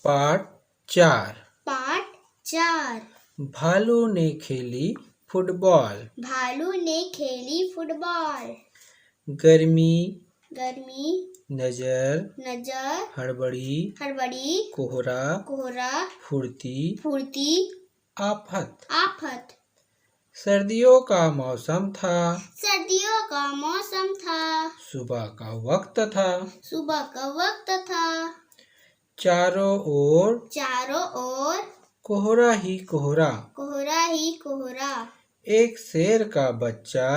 पाठ 4। पाठ 4। भालू ने खेली फुटबॉल। भालू ने खेली फुटबॉल। गर्मी गर्मी, नजर, नजर, हड़बड़ी, हड़बड़ी, कोहरा, कोहरा, फुर्ती, फुर्ती, आफत। आफत। सर्दियों का मौसम था। सर्दियों का मौसम था। सुबह का वक्त था। सुबह का वक्त था। चारों ओर कोहरा ही कोहरा। कोहरा ही कोहरा। एक शेर का बच्चा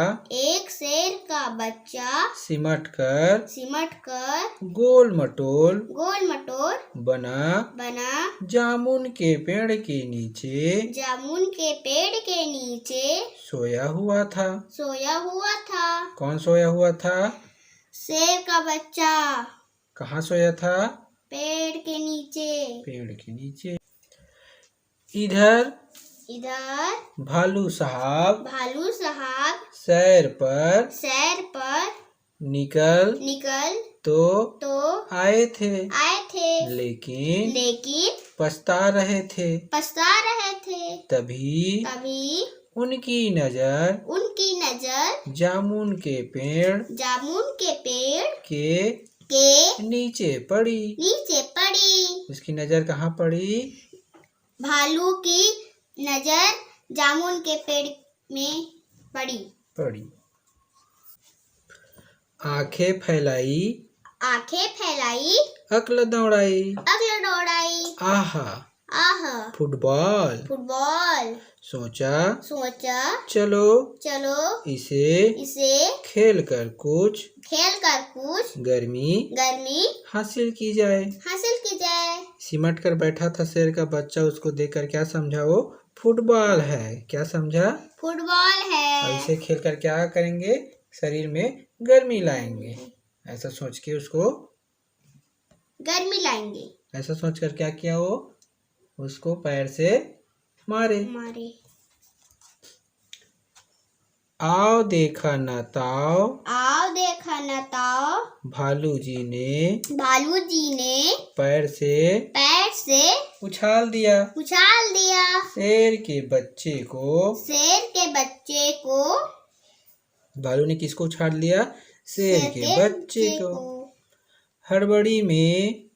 सिमट कर गोल मटोल बना जामुन के पेड़ के नीचे सोया हुआ था। कौन सोया हुआ था? शेर का बच्चा कहाँ सोया था? पेड़ के नीचे। इधर भालू साहब सैर पर निकल तो आए थे, लेकिन पछता रहे थे। तभी उनकी नजर जामुन के पेड़ के नीचे पड़ी। उसकी नजर कहाँ पड़ी? भालू की नजर जामुन के पेड़ में पड़ी। आंखें फैलाई अक्ल दौड़ाई। आहा फुटबॉल। सोचा चलो इसे खेल कर कुछ गर्मी हासिल की जाए। सिमट कर बैठा था शेर का बच्चा। उसको देखकर क्या समझा? वो फुटबॉल है। क्या समझा? फुटबॉल है। और इसे खेलकर क्या करेंगे? शरीर में गर्मी लाएंगे। ऐसा सोच के उसको गर्मी लाएंगे। ऐसा सोचकर क्या किया? वो उसको पैर से मारे। आओ देखा न ताओ भालू जी ने पैर से उछाल दिया। शेर के बच्चे को भालू ने किसको उछाल दिया? शेर के बच्चे को। हड़बड़ी में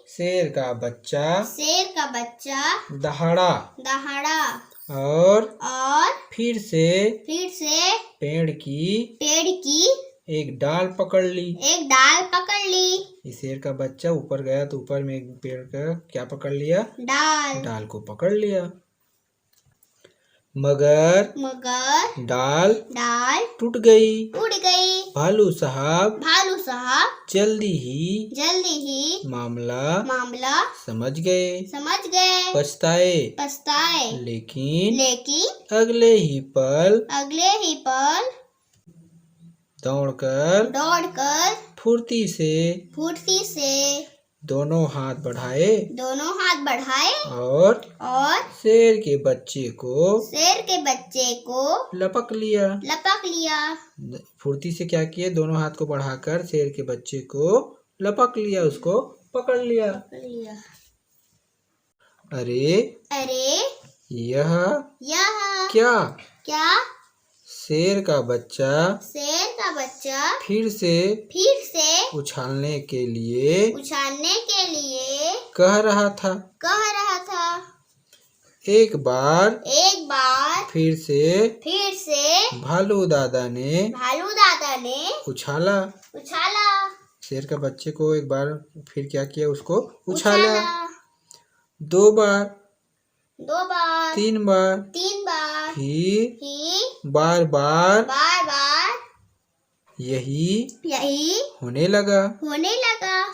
शेर का बच्चा दहाड़ा और फिर से पेड़ की एक डाल पकड़ ली। इस शेर का बच्चा ऊपर गया तो ऊपर में एक पेड़ का क्या पकड़ लिया? डाल को पकड़ लिया। मगर डाल टूट गई। भालू साहब जल्दी ही मामला समझ गए। पछताए लेकिन अगले ही पल दौड़कर फुर्ती से दोनों हाथ बढ़ाए और शेर के बच्चे को लपक लिया। फुर्ती से क्या किए? दोनों हाथ को बढ़ाकर शेर के बच्चे को लपक लिया, उसको पकड़ लिया। अरे यह क्या? शेर का बच्चा फिर से उछालने के लिए कह रहा था। एक बार फिर से भालू दादा ने उछाला। शेर का बच्चे को एक बार फिर क्या किया? उसको उछाला। 2 बार 3 बार फिर बार यही होने लगा।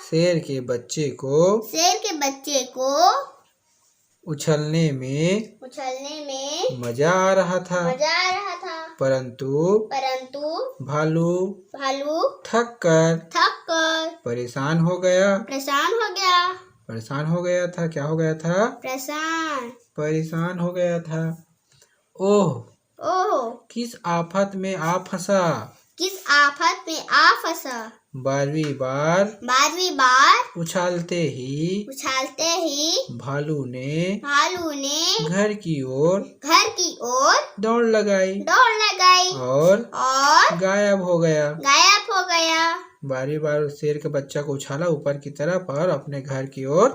शेर के बच्चे को उछलने में मजा आ रहा था। परंतु भालू थक कर परेशान हो गया था। क्या हो गया था? परेशान हो गया था। ओह किस आफत में आ फंसा। 12वीं बार उछालते ही भालू ने घर की ओर दौड़ लगाई और गायब हो गया। 12वीं बार शेर के बच्चा को उछाला ऊपर की तरफ और अपने घर की ओर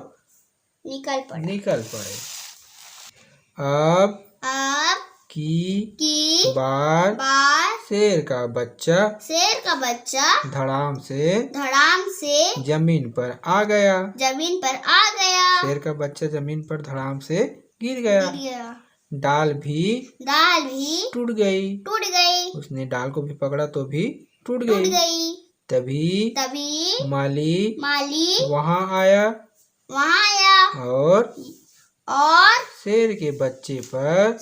निकल पड़े। अब की बार शेर का बच्चा धड़ाम से जमीन पर आ गया। शेर का बच्चा जमीन पर धड़ाम से गिर गया। डाल भी टूट गई। उसने डाल को भी पकड़ा तो भी टूट गई। तभी माली वहाँ आया और शेर के बच्चे पर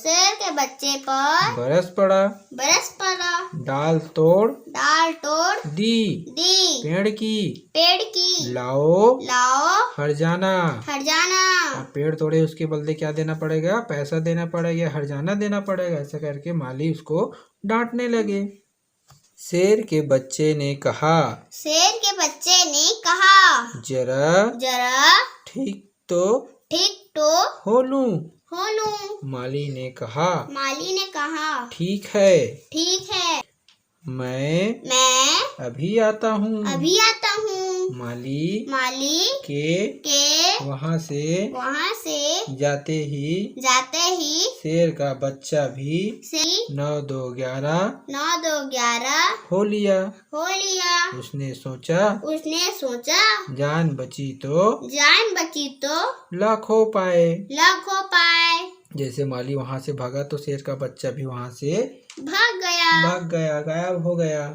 बरस पड़ा। डाल तोड़ दी पेड़ की लाओ हरजाना। और पेड़ तोड़े उसके बदले क्या देना पड़ेगा? पैसा देना पड़ेगा, हरजाना देना पड़ेगा। ऐसा करके माली उसको डांटने लगे। शेर के बच्चे ने कहा जरा ठीक तो हो लूं। माली ने कहा ठीक है मैं अभी आता हूँ। माली के वहाँ से जाते ही शेर का बच्चा भी 9 2 11 हो लिया। उसने सोचा जान बची तो लाखों पाए। जैसे माली वहाँ से भागा तो शेर का बच्चा भी वहाँ से भाग गया, गायब हो गया।